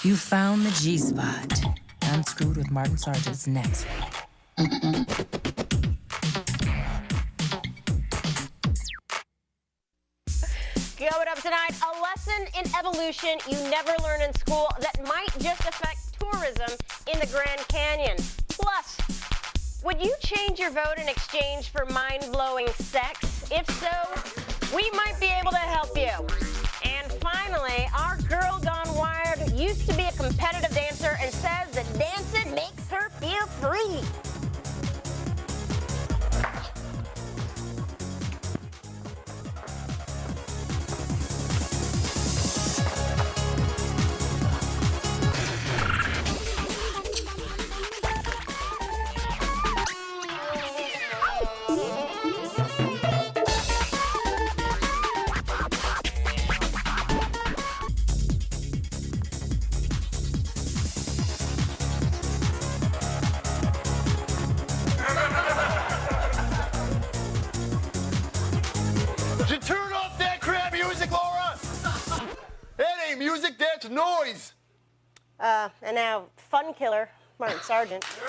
You found the G-spot. Unscrewed with Martin Sargent's next. Coming up tonight, a lesson in evolution you never learn in school that might just affect tourism in the Grand Canyon. Plus, would you change your vote in exchange for mind-blowing sex? If so, we might be able to help you. And finally, our girl gone wild who used to be a competitive dancer and says that dancing makes her feel free. Did you turn off that crap music, Laura? That ain't music, that's noise. And now, fun killer, Martin Sargent. How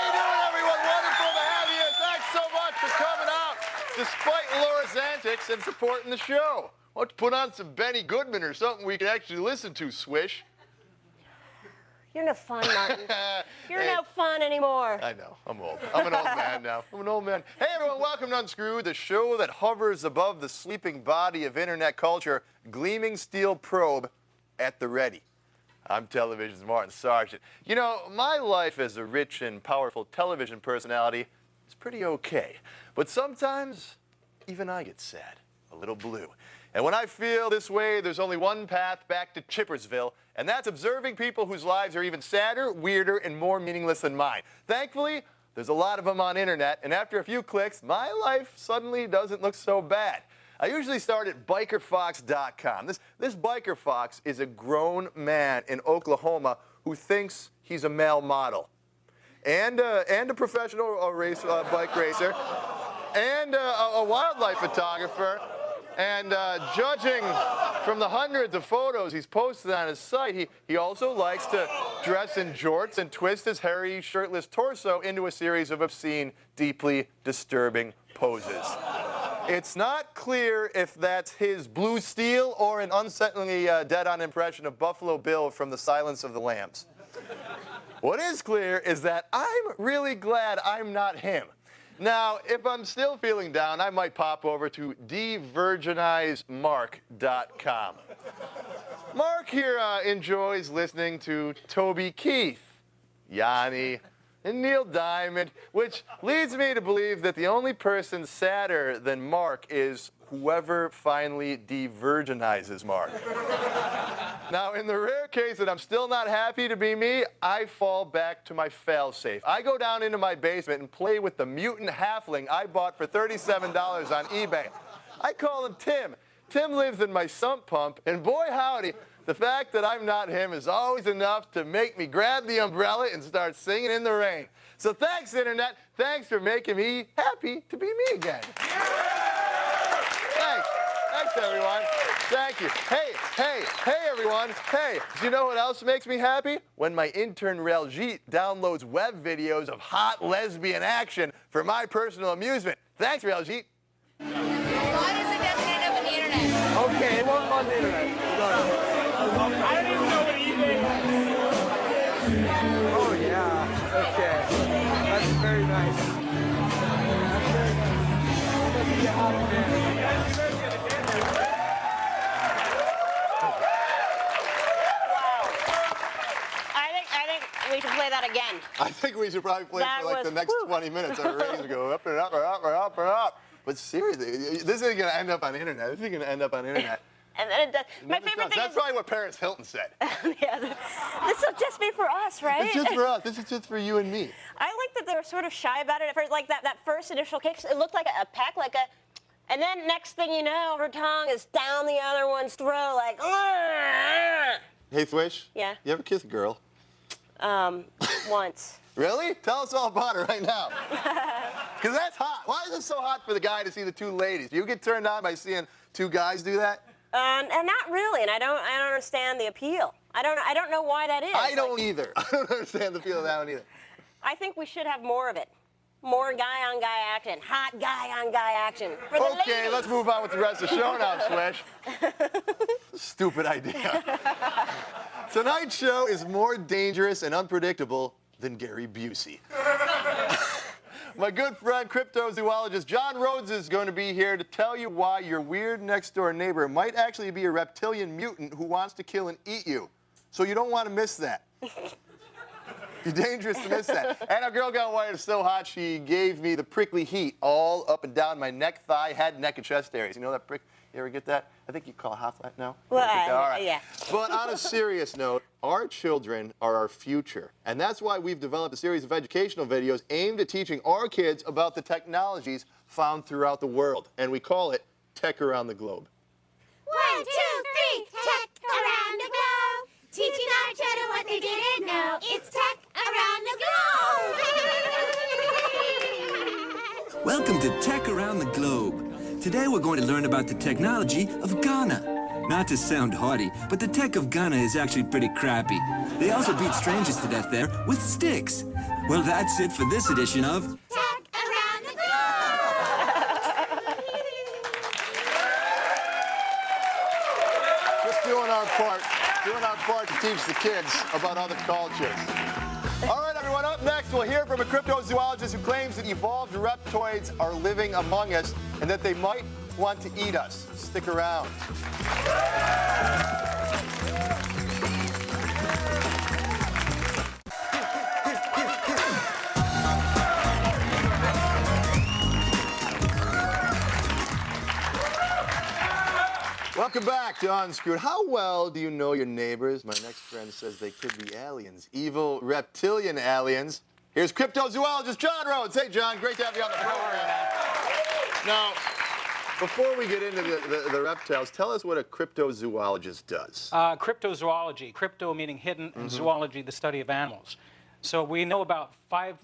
you doing, everyone? Wonderful to have you. Thanks so much for coming out, despite Laura's antics and supporting the show. Why don't you put on some Benny Goodman or something we can actually listen to, Swish? You're no fun, Martin. You're no fun anymore. I know. I'm old. I'm an old man now. I'm an old man. Hey, everyone. Welcome to Unscrewed, the show that hovers above the sleeping body of internet culture, gleaming steel probe at the ready. I'm television's Martin Sargent. You know, my life as a rich and powerful television personality is pretty okay. But sometimes, even I get sad, a little blue. And when I feel this way, there's only one path back to Chippersville, and that's observing people whose lives are even sadder, weirder, and more meaningless than mine. Thankfully, there's a lot of them on internet, and after a few clicks, my life suddenly doesn't look so bad. I usually start at bikerfox.com. This biker fox is a grown man in Oklahoma who thinks he's a male model, and a professional bike racer, and a wildlife photographer. And judging from the hundreds of photos he's posted on his site, he also likes to dress in jorts and twist his hairy, shirtless torso into a series of obscene, deeply disturbing poses. It's not clear if that's his blue steel or an unsettlingly dead-on impression of Buffalo Bill from The Silence of the Lambs. What is clear is that I'm really glad I'm not him. Now, if I'm still feeling down, I might pop over to devirginizemark.com. Mark here enjoys listening to Toby Keith, Yanni, and Neil Diamond, which leads me to believe that the only person sadder than Mark is whoever finally de-virginizes Mark. Now, in the rare case that I'm still not happy to be me, I fall back to my failsafe. I go down into my basement and play with the mutant halfling I bought for $37 on eBay. I call him Tim. Tim lives in my sump pump, and boy howdy, the fact that I'm not him is always enough to make me grab the umbrella and start singing in the rain. So thanks, Internet. Thanks for making me happy to be me again. Thanks. Thanks, everyone. Thank you. Hey, everyone. Hey, do you know what else makes me happy? When my intern, Raljit, downloads web videos of hot lesbian action for my personal amusement. Thanks, Raljit. Why does it doesn't end up on the internet? Okay, it won't on the internet. I don't even know what eBay is. Oh, yeah. Okay. That's very nice. We should play that again. I think we should probably play it for like the next 20 minutes. Our ratings go up and up and up and up and up. But seriously, this isn't going to end up on the internet. This isn't going to end up on the internet. And then it does. My favorite thing That's probably what Paris Hilton said. Yeah, this will just be for us, right? It's just for us. This is just for you and me. I like that they were sort of shy about it at first. Like that first initial kick, it looked like a peck, and then next thing you know, her tongue is down the other one's throat, like. Hey, Swish. Yeah. You ever kiss a girl? Once. Really? Tell us all about it right now. Because that's hot. Why is it so hot for the guy to see the two ladies? Do you get turned on by seeing two guys do that? And not really, and I don't understand the appeal. I don't know why that is. I don't either. I don't understand the feel of that one either. I think we should have more of it. More guy-on-guy action. Hot guy-on-guy action. For the Okay, ladies. let's move on with the rest of the show now, Swish. Stupid idea. Tonight's show is more dangerous and unpredictable than Gary Busey. My good friend, cryptozoologist John Rhodes is going to be here to tell you why your weird next-door neighbor might actually be a reptilian mutant who wants to kill and eat you. So you don't want to miss that. You're dangerous to miss that. And our girl got wired so hot, she gave me the prickly heat all up and down my neck, thigh, head, neck, and chest areas. You know that prick? You ever get that? I think you call it hot flat now. Well, All right. yeah. But on a serious note, our children are our future. And that's why we've developed a series of educational videos aimed at teaching our kids about the technologies found throughout the world. And we call it Tech Around the Globe. 1, 2, 3, tech around the globe. Teaching our children what they didn't know. It's tech around the globe. Welcome to Tech Around the Globe. Today we're going to learn about the technology of Ghana. Not to sound haughty, but the tech of Ghana is actually pretty crappy. They also beat strangers to death there with sticks. Well, that's it for this edition of Tech around the globe. Just doing our part to teach the kids about other cultures. All right, everyone, up next, we'll hear from a cryptozoologist who claims that evolved reptoids are living among us and that they might want to eat us. Stick around. Welcome back to Unscrewed. How well do you know your neighbors? My next friend says they could be aliens, evil reptilian aliens. Here's cryptozoologist John Rhodes. Hey, John, great to have you on the program. Now, before we get into the reptiles, tell us what a cryptozoologist does. Cryptozoology, crypto meaning hidden, and zoology, the study of animals. So we know about 5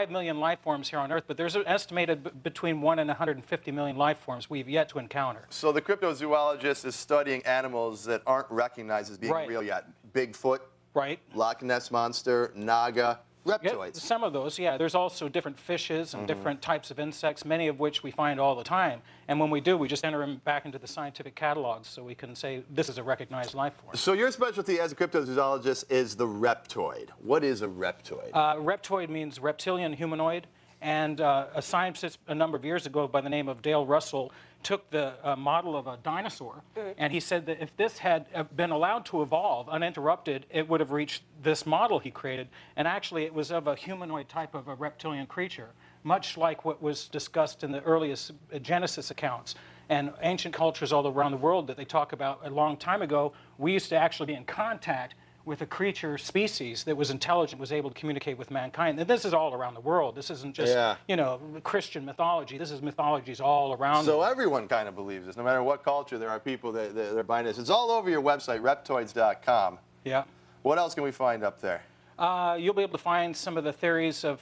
million life forms here on Earth, but there's an estimated between 1 and 150 million life forms we've yet to encounter. So the cryptozoologist is studying animals that aren't recognized as being Right. real yet. Bigfoot, Right? Loch Ness Monster, Naga, Yeah, reptoids. some of those, yeah. There's also different fishes and different types of insects, many of which we find all the time. And when we do, we just enter them back into the scientific catalogs so we can say this is a recognized life form. So your specialty as a cryptozoologist is the reptoid. What is a reptoid? Reptoid means reptilian humanoid. And a scientist a number of years ago by the name of Dale Russell took the model of a dinosaur, and he said that if this had been allowed to evolve uninterrupted, it would have reached this model he created. And actually, it was of a humanoid type of a reptilian creature, much like what was discussed in the earliest Genesis accounts. And ancient cultures all around the world that they talk about a long time ago, we used to actually be in contact with a creature species that was intelligent, was able to communicate with mankind. And this is all around the world. This isn't just, you know, Christian mythology. This is mythologies all around. So everyone kind of believes this. No matter what culture, there are people that they're buying this. It's all over your website, reptoids.com. Yeah. What else can we find up there? You'll be able to find some of the theories of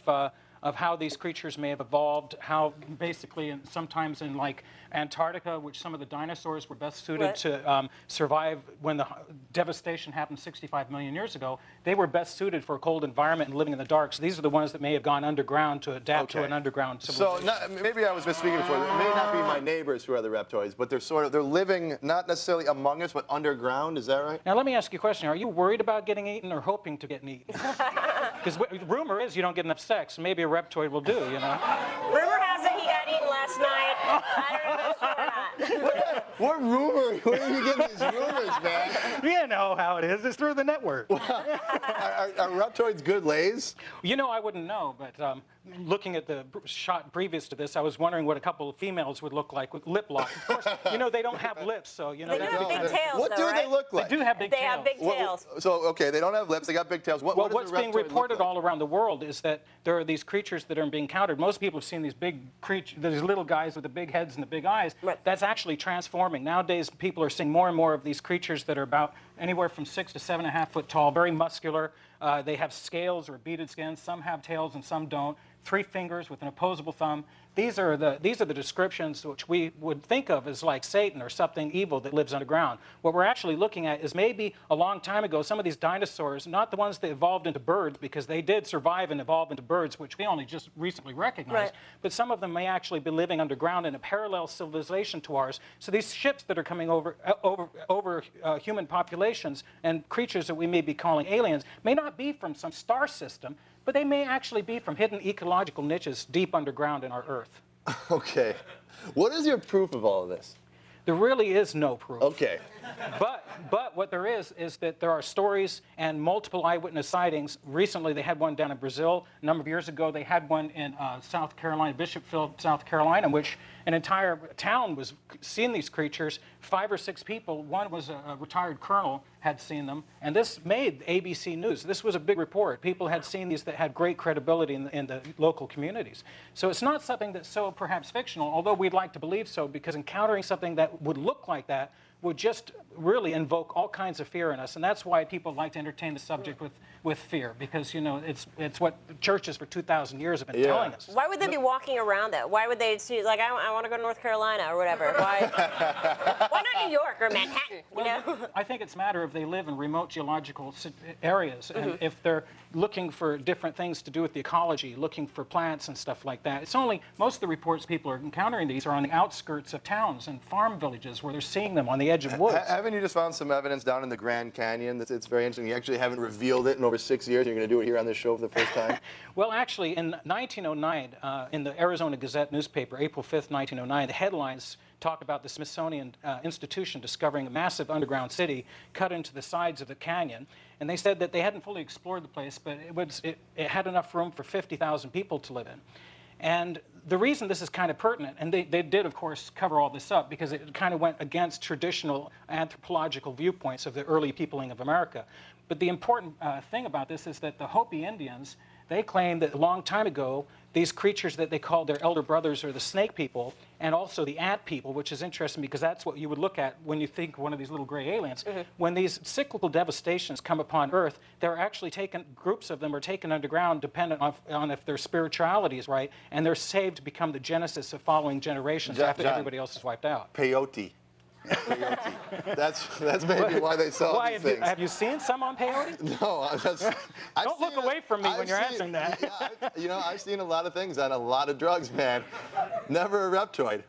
how these creatures may have evolved, how basically sometimes in like Antarctica, which some of the dinosaurs were best suited to survive when the devastation happened 65 million years ago, they were best suited for a cold environment and living in the dark. So these are the ones that may have gone underground to adapt to an underground civilization. So maybe I was misspeaking before. It may not be my neighbors who are the reptoids, but they're living not necessarily among us, but underground. Is that right? Now let me ask you a question. Are you worried about getting eaten or hoping to get eaten? Because the rumor is you don't get enough sex. Maybe a reptoid will do, you know? Rumor has it he got eaten last night. I don't know if that's true or not. What rumor? Where are you getting these rumors, man? You know how it is. It's through the network. Are reptoids good lays? You know, I wouldn't know, but looking at the shot previous to this, I was wondering what a couple of females would look like with lip lock. Of course, you know, they don't have lips, so, you know. They do have big tails, What though, do they right? look like? They do have big They tails. have big tails. So, okay, they don't have lips. They got big tails. What Well, does what's a being reptoid look reported like? all around the world is that there are these creatures that are being encountered. Most people have seen these big creatures, these little guys with the big heads and the big eyes. Right. That's actually transforming. Nowadays, people are seeing more and more of these creatures that are about anywhere from 6 to 7.5 foot tall, very muscular. They have scales or beaded skins. Some have tails and some don't. 3 fingers with an opposable thumb. these are the descriptions which we would think of as like Satan or something evil that lives underground. What we're actually looking at is maybe a long time ago, some of these dinosaurs, not the ones that evolved into birds, because they did survive and evolve into birds, which we only just recently recognized, but some of them may actually be living underground in a parallel civilization to ours. So these ships that are coming over human populations and creatures that we may be calling aliens may not be from some star system, but they may actually be from hidden ecological niches deep underground in our Earth. Okay. What is your proof of all of this? There really is no proof. Okay. But what there is that there are stories and multiple eyewitness sightings. Recently, they had one down in Brazil. A number of years ago, they had one in South Carolina, Bishopville, South Carolina, in which an entire town was seeing these creatures. 5 or 6 people, one was a retired colonel, had seen them. And this made ABC News. This was a big report. People had seen these that had great credibility in the local communities. So it's not something that's so perhaps fictional, although we'd like to believe so, because encountering something that would look like that would just really invoke all kinds of fear in us. And that's why people like to entertain the subject with fear, because, you know, it's what churches for 2,000 years have been telling us. Why would they be walking around that? Why would they see, like, I want to go to North Carolina or whatever? Why not New York or Manhattan, you know? I think it's a matter of they live in remote geological areas, and if they're looking for different things to do with the ecology, looking for plants and stuff like that. It's only, most of the reports people are encountering these are on the outskirts of towns and farm villages where they're seeing them on the edge of woods. Haven't you just found some evidence down in the Grand Canyon? It's very interesting. You actually haven't revealed it in over 6 years. You're going to do it here on this show for the first time? Well, actually, in 1909, in the Arizona Gazette newspaper, April 5th, 1909, the headlines talk about the Smithsonian Institution discovering a massive underground city cut into the sides of the canyon. And they said that they hadn't fully explored the place, but it had enough room for 50,000 people to live in. And the reason this is kind of pertinent, and they did, of course, cover all this up because it kind of went against traditional anthropological viewpoints of the early peopling of America. But the important thing about this is that the Hopi Indians, they claim that a long time ago, these creatures that they called their elder brothers are the snake people and also the ant people, which is interesting because that's what you would look at when you think one of these little gray aliens. When these cyclical devastations come upon Earth, they're actually taken, groups of them are taken underground dependent on if their spirituality is right, and they're saved to become the genesis of following generations after everybody else is wiped out. Peyote. Peyote. That's maybe why they saw these things. Have you seen some on peyote? No, Don't look away from me when you're answering that. Yeah, you know, I've seen a lot of things on a lot of drugs, man. Never a reptoid.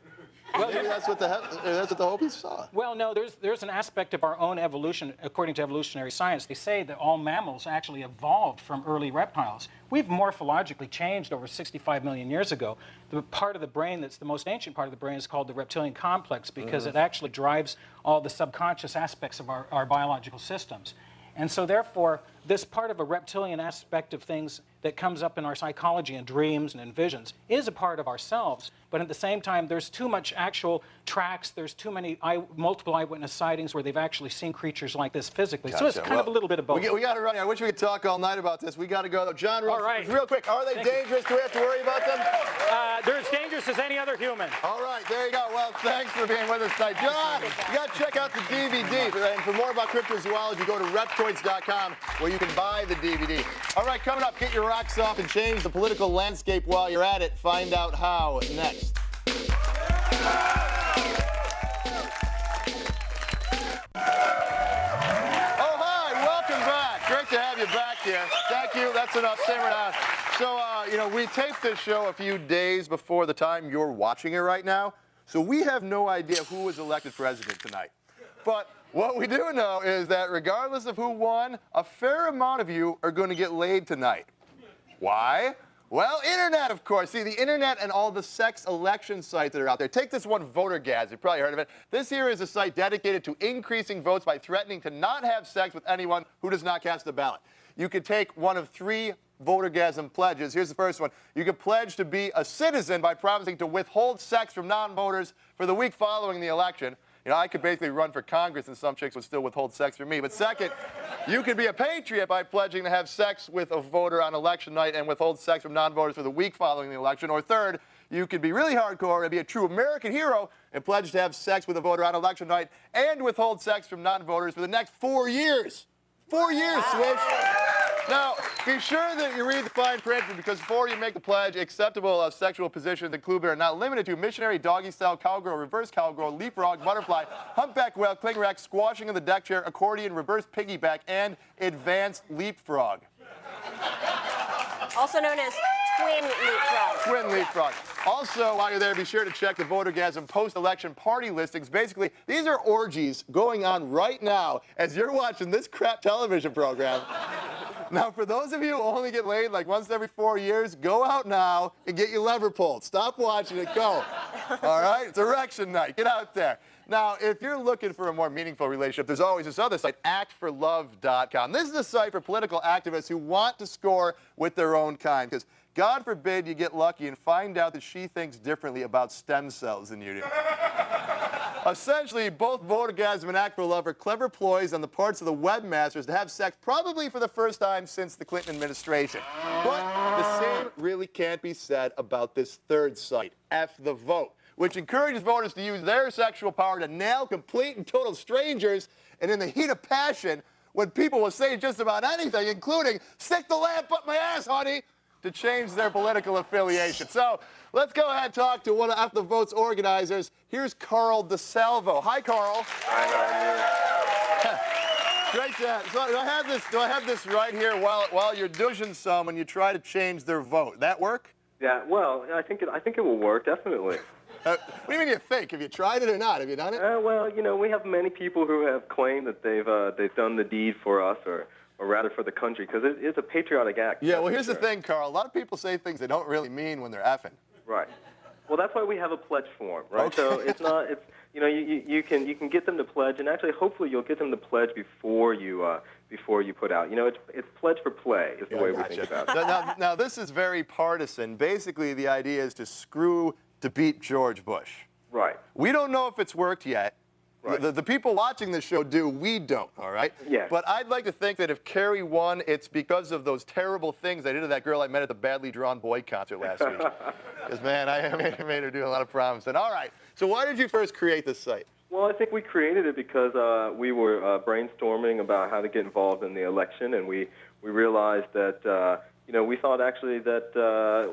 Well, maybe that's what the Hopis saw. Well, no, there's an aspect of our own evolution, according to evolutionary science. They say that all mammals actually evolved from early reptiles. We've morphologically changed over 65 million years ago. The part of the brain that's the most ancient part of the brain is called the reptilian complex because it actually drives all the subconscious aspects of our biological systems. And so therefore, this part of a reptilian aspect of things that comes up in our psychology and dreams and in visions is a part of ourselves, but at the same time, there's too much actual tracks, there's too many multiple eyewitness sightings where they've actually seen creatures like this physically. Gotcha. So it's kind of a little bit of both. We got to run. I wish we could talk all night about this. We got to go, though. John, real quick, are they dangerous? Do we have to worry about them? They're as dangerous as any other human. All right, there you go. Well, thanks for being with us tonight. John, you got to check out the DVD. And for more about cryptozoology, go to reptoids.com where you can buy the DVD. All right, coming up, get your rocks off and change the political landscape while you're at it. Find out how next. Oh, hi, welcome back. Great to have you back here. Thank you. That's enough. Stay right on. So, you know, we taped this show a few days before the time you're watching it right now. So we have no idea who was elected president tonight. But what we do know is that regardless of who won, a fair amount of you are going to get laid tonight. Why? Well, internet, of course. See, the internet and all the sex election sites that are out there. Take this one, VoterGaz. You've probably heard of it. This here is a site dedicated to increasing votes by threatening to not have sex with anyone who does not cast a ballot. You could take one of 3 VoterGasm pledges. Here's the first one. You could pledge to be a citizen by promising to withhold sex from non-voters for the week following the election. You know, I could basically run for Congress and some chicks would still withhold sex from me. But second, you could be a patriot by pledging to have sex with a voter on election night and withhold sex from non-voters for the week following the election. Or third, you could be really hardcore and be a true American hero and pledge to have sex with a voter on election night and withhold sex from non-voters for the next 4 years. 4 years, Swish. Now, be sure that you read the fine print because before you make the pledge, acceptable sexual positions include but are not limited to missionary, doggy style, cowgirl, reverse cowgirl, leapfrog, butterfly, humpback whale, cling wrack, squashing in the deck chair, accordion, reverse piggyback, and advanced leapfrog. Also known as twin leapfrog. Twin leapfrog. Also, while you're there, be sure to check the Votergasm post-election party listings. Basically, these are orgies going on right now as you're watching this crap television program. Now, for those of you who only get laid like once every 4 years, go out now and get your lever pulled. Stop watching it, go. All right? It's erection night. Get out there. Now, if you're looking for a more meaningful relationship, there's always this other site, actforlove.com. This is a site for political activists who want to score with their own kind, because God forbid you get lucky and find out that she thinks differently about stem cells than you do. Essentially, both Votergasm and Act for Love are clever ploys on the parts of the webmasters to have sex probably for the first time since the Clinton administration. But the same really can't be said about this third site, F the Vote, which encourages voters to use their sexual power to nail complete and total strangers, and in the heat of passion, when people will say just about anything, including, stick the lamp up my ass, honey, to change their political affiliation. So let's go ahead and talk to one of F the Vote's organizers. Here's Carl DeSalvo. Hi, Carl. Hi, Great to so do I have this right here while you're douching some and you try to change their vote? That work? Yeah, well, I think it will work, definitely. What do you mean you think? Have you tried it or not? Have you done it? Well, you know, we have many people who have claimed that they've done the deed for us, or rather for the country, because it is a patriotic act. Yeah, well, here's the thing, Carl. A lot of people say things they don't really mean when they're effing. Right. Well, that's why we have a pledge form, right? Okay. So it's you know, you can get them to pledge, and actually, hopefully, you'll get them to pledge before you put out. You know, it's pledge for play is the way we think about it. Now, this is very partisan. Basically, the idea is to screw to beat George Bush. Right. We don't know if it's worked yet. Right. The people watching this show do. We don't, all right? Yeah. But I'd like to think that if Kerry won, it's because of those terrible things I did to that girl I met at the Badly Drawn Boy concert last week. Because, man, I made her do a lot of promising. All right. So why did you first create this site? Well, I think we created it because we were brainstorming about how to get involved in the election, and we realized that you know, we thought actually that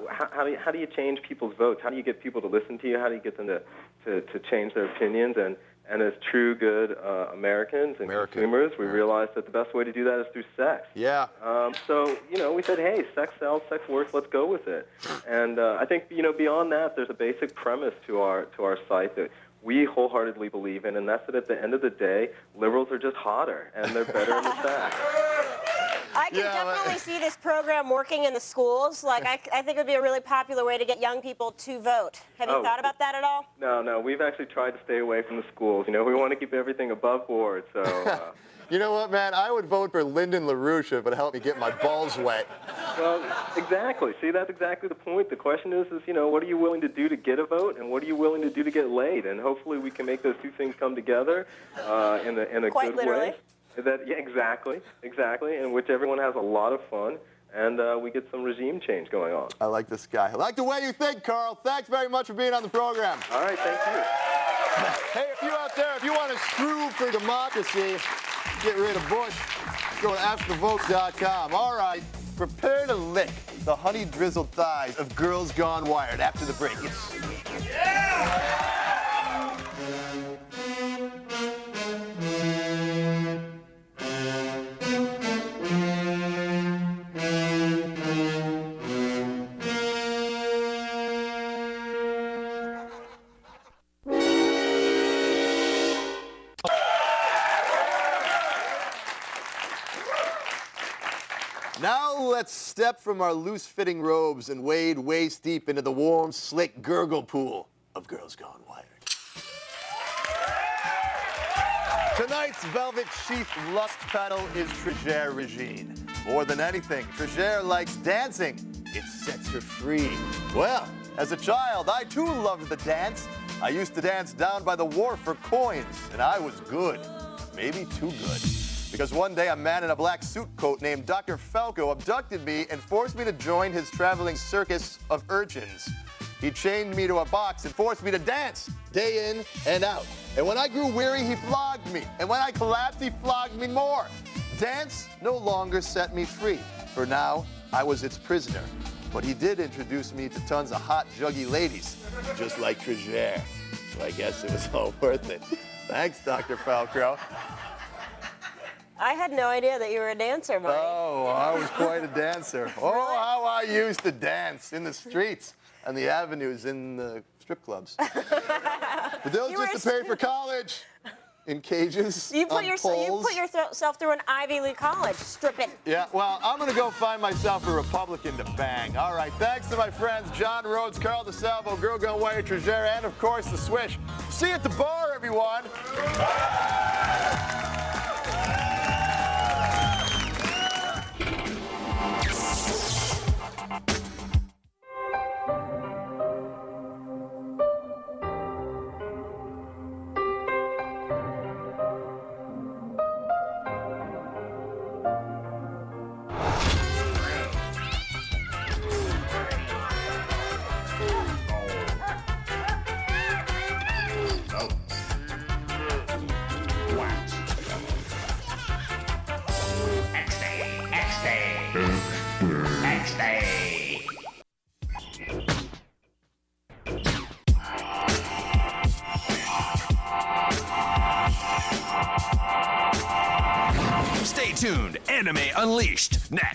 how do you change people's votes? How do you get people to listen to you? How do you get them to change their opinions? And as true good Americans and consumers, we realized that the best way to do that is through sex. Yeah. So, you know, we said, hey, sex sells, sex works, let's go with it. And I think, you know, beyond that, there's a basic premise to our site that we wholeheartedly believe in, and that's that at the end of the day, liberals are just hotter, and they're better in the sack. I can definitely see this program working in the schools. Like, I think it would be a really popular way to get young people to vote. Have you thought about that at all? No, we've actually tried to stay away from the schools. You know, we want to keep everything above board, so... You know what, man? I would vote for Lyndon LaRouche if it would help me get my balls wet. Well, exactly. See, that's exactly the point. The question is, you know, what are you willing to do to get a vote, and what are you willing to do to get laid? And hopefully we can make those two things come together in a Quite good literally. way. Yeah, exactly, in which everyone has a lot of fun, and we get some regime change going on. I like this guy. I like the way you think, Carl. Thanks very much for being on the program. All right, thank you. Hey, if you out there, if you want to screw for democracy, get rid of Bush, go to AskTheVote.com. All right, prepare to lick the honey-drizzled thighs of girls gone wired after the break. Now let's step from our loose-fitting robes and wade waist-deep into the warm, slick gurgle pool of Girls Gone Wired. Tonight's velvet sheath lust pedal is Trigère Regine. More than anything, Trigère likes dancing. It sets her free. Well, as a child, I too loved the dance. I used to dance down by the wharf for coins, and I was good. Maybe too good. Because one day a man in a black suit coat named Dr. Falco abducted me and forced me to join his traveling circus of urchins. He chained me to a box and forced me to dance day in and out. And when I grew weary, he flogged me. And when I collapsed, he flogged me more. Dance no longer set me free. For now, I was its prisoner. But he did introduce me to tons of hot, juggy ladies, just like Trigger. So I guess it was all worth it. Thanks, Dr. Falcrow. I had no idea that you were a dancer, Marty. Oh, I was quite a dancer. Oh, how I used to dance in the streets and the avenues in the strip clubs. But those just to pay for college. In cages, You put on poles. yourself through an Ivy League college, stripping. Yeah, well, I'm going to go find myself a Republican to bang. All right, thanks to my friends John Rhodes, Carl DeSalvo, Girl Gone Way, Trigger, and, of course, the Swish. See you at the bar, everyone. Stay tuned. Anime Unleashed next.